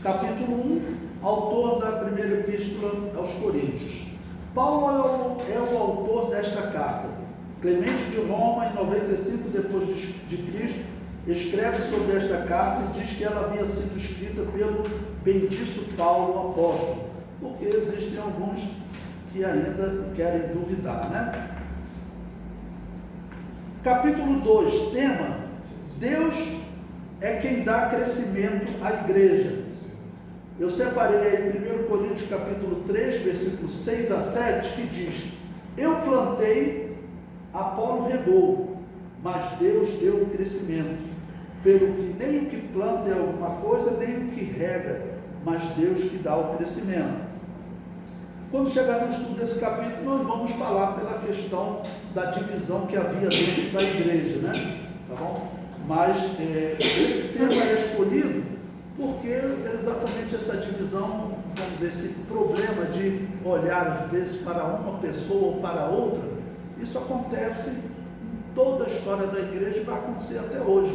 Capítulo 1, autor da primeira epístola aos Coríntios. Paulo é o autor desta carta. Clemente de Roma, em 95 depois de Cristo, escreve sobre esta carta e diz que ela havia sido escrita pelo bendito Paulo, apóstolo, porque existem alguns que ainda querem duvidar, né? Capítulo 2, tema: Deus é quem dá crescimento à igreja. Eu separei aí 1 Coríntios capítulo 3, versículos 6 a 7, que diz: eu plantei, Apolo regou, mas Deus deu o crescimento. Pelo que nem o que planta é alguma coisa, nem o que rega, mas Deus que dá o crescimento. Quando chegar no estudo desse capítulo, nós vamos falar pela questão da divisão que havia dentro da igreja, né? Tá bom? Mas esse tema é escolhido porque exatamente essa divisão, vamos dizer, esse problema de olhar às vezes para uma pessoa ou para outra, isso acontece em toda a história da igreja e vai acontecer até hoje.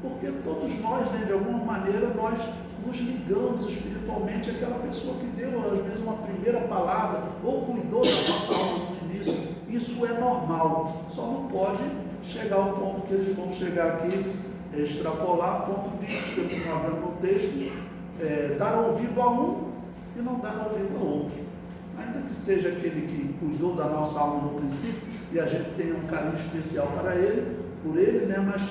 Porque todos nós, né, de alguma maneira, nós nos ligamos espiritualmente àquela pessoa que deu, às vezes, uma primeira palavra ou cuidou da nossa alma no início. Isso é normal, só não pode chegar ao ponto que eles vão chegar aqui, extrapolar, a ponto de, que eu estava vendo no texto, dar ouvido a um e não dar ouvido ao outro. Ainda que seja aquele que cuidou da nossa alma no princípio, e a gente tenha um carinho especial por ele, né? Mas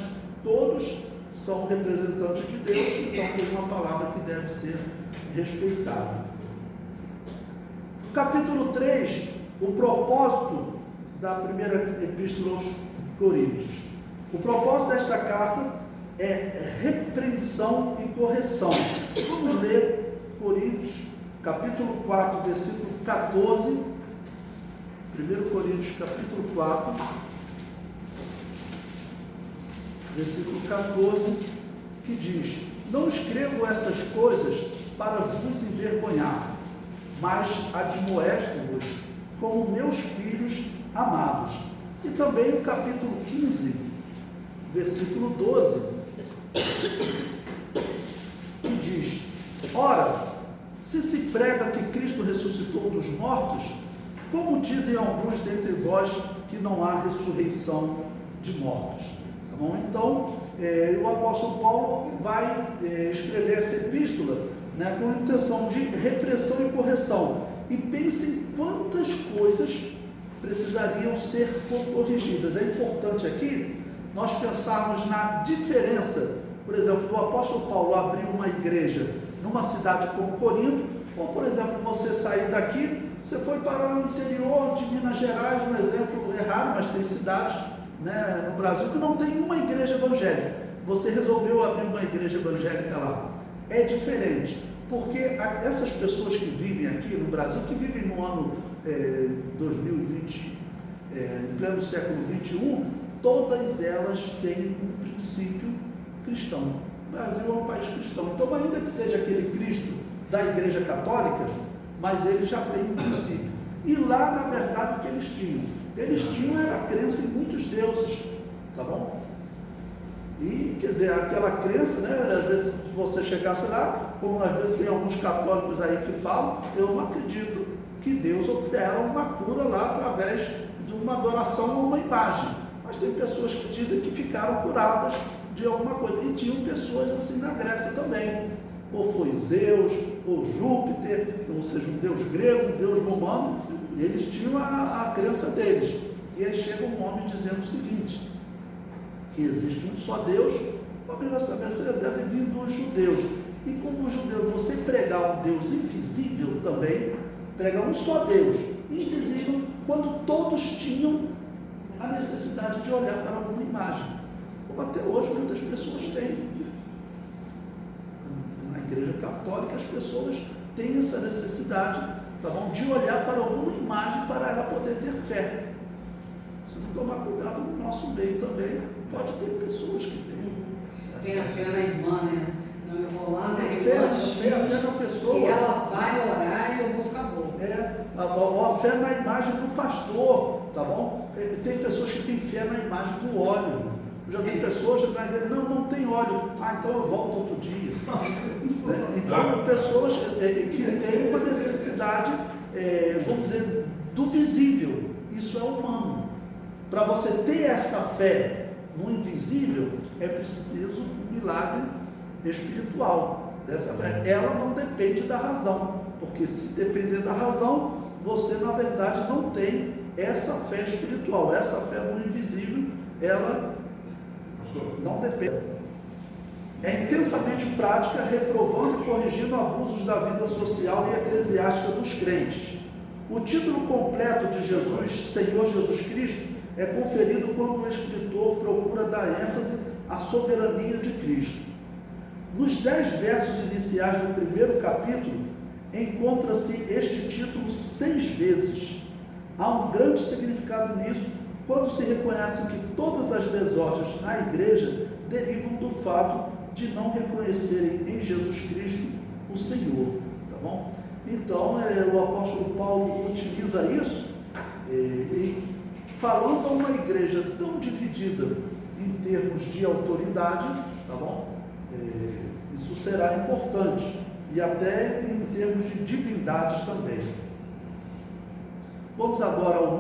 todos são representantes de Deus, então tem uma palavra que deve ser respeitada. Capítulo 3, o propósito da primeira epístola aos Coríntios. O propósito desta carta é repreensão e correção. Vamos ler Coríntios, capítulo 4, versículo 14. 1 Coríntios, capítulo 4. Versículo 14, que diz: não escrevo essas coisas para vos envergonhar, mas admoesto-vos como meus filhos amados. E também o capítulo 15, versículo 12, que diz: ora, se se prega que Cristo ressuscitou dos mortos, como dizem alguns dentre vós que não há ressurreição de mortos? Bom, então, o apóstolo Paulo vai escrever essa epístola, né, com a intenção de repreensão e correção. E pensem quantas coisas precisariam ser corrigidas. É importante aqui nós pensarmos na diferença, por exemplo, do apóstolo Paulo abrir uma igreja numa cidade como Corinto, ou, por exemplo, você sair daqui, você foi para o interior de Minas Gerais, um exemplo raro, mas tem cidades, né, no Brasil que não tem uma igreja evangélica. Você resolveu abrir uma igreja evangélica lá. É diferente, porque essas pessoas que vivem aqui no Brasil, que vivem no ano 2020, em pleno século 21, todas elas têm um princípio cristão. O Brasil é um país cristão, então ainda que seja aquele Cristo da Igreja Católica, mas ele já tem um princípio. E lá, na verdade, o que eles tinham? Eles tinham era a crença em muitos deuses, tá bom? E, quer dizer, aquela crença, né, às vezes você chegasse lá, como às vezes tem alguns católicos aí que falam, eu não acredito que Deus opera uma cura lá através de uma adoração a uma imagem. Mas tem pessoas que dizem que ficaram curadas de alguma coisa. E tinham pessoas assim na Grécia também. Ou foi Zeus, ou Júpiter, ou seja, um deus grego, um deus romano, e eles tinham a crença deles. E aí chega um homem dizendo o seguinte, que existe um só Deus, mas melhor saber se deve vir dos judeus. E como judeu, você pregar um Deus invisível também, pregar um só Deus, invisível, quando todos tinham a necessidade de olhar para alguma imagem. Como até hoje muitas pessoas têm. Na Igreja Católica as pessoas têm essa necessidade, tá bom, de olhar para alguma imagem para ela poder ter fé. Se não tomar cuidado no nosso meio também, pode ter pessoas que têm. Tem a fé na irmã, né? Não, eu vou lá na irmã até na pessoa. E ela vai orar e eu vou ficar bom. A fé na imagem do pastor, tá bom? Tem pessoas que têm fé na imagem do óleo. Eu já vi pessoas que não tem óleo. Então eu volto outro dia. Então necessidade, vamos dizer, do visível. Isso é humano. Para você ter essa fé no invisível, é preciso um milagre espiritual. Dessa fé, ela não depende da razão, porque se depender da razão, você na verdade não tem essa fé espiritual. Essa fé no invisível, ela não depende. É intensamente prática, reprovando e corrigindo abusos da vida social e eclesiástica dos crentes. O título completo de Jesus, Senhor Jesus Cristo, é conferido quando o escritor procura dar ênfase à soberania de Cristo. Nos 10 versos iniciais do primeiro capítulo, encontra-se este título 6 vezes. Há um grande significado nisso, quando se reconhece que todas as desordens na igreja derivam do fato de não reconhecerem em Jesus Cristo o Senhor, tá bom? Então, o apóstolo Paulo utiliza isso, falando a uma igreja tão dividida em termos de autoridade, tá bom? Isso será importante, e até em termos de divindades também. Vamos agora ao